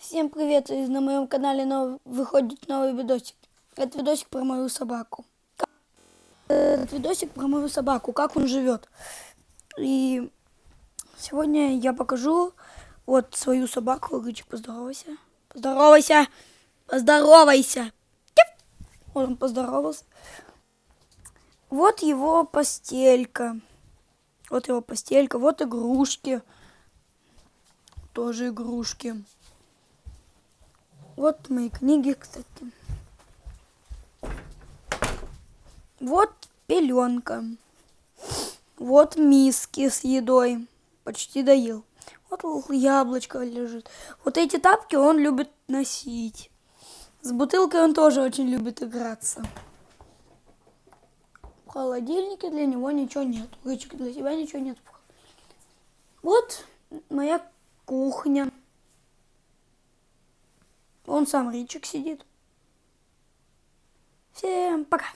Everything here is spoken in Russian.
Всем привет! И на моем канале выходит новый видосик. Это видосик про мою собаку. Как он живет. И сегодня я покажу вот свою собаку. Рычик, поздоровайся. Поздоровайся! Поздоровайся! Вот он поздоровался. Вот его постелька. Вот игрушки. Тоже игрушки. Вот мои книги, кстати. Вот пеленка. Вот миски с едой. Почти доел. Вот яблочко лежит. Вот эти тапки он любит носить. С бутылкой он тоже очень любит играться. В холодильнике для него ничего нет. Рычик, для тебя ничего нет. Вот моя кухня. Вон сам Рычик сидит. Всем пока.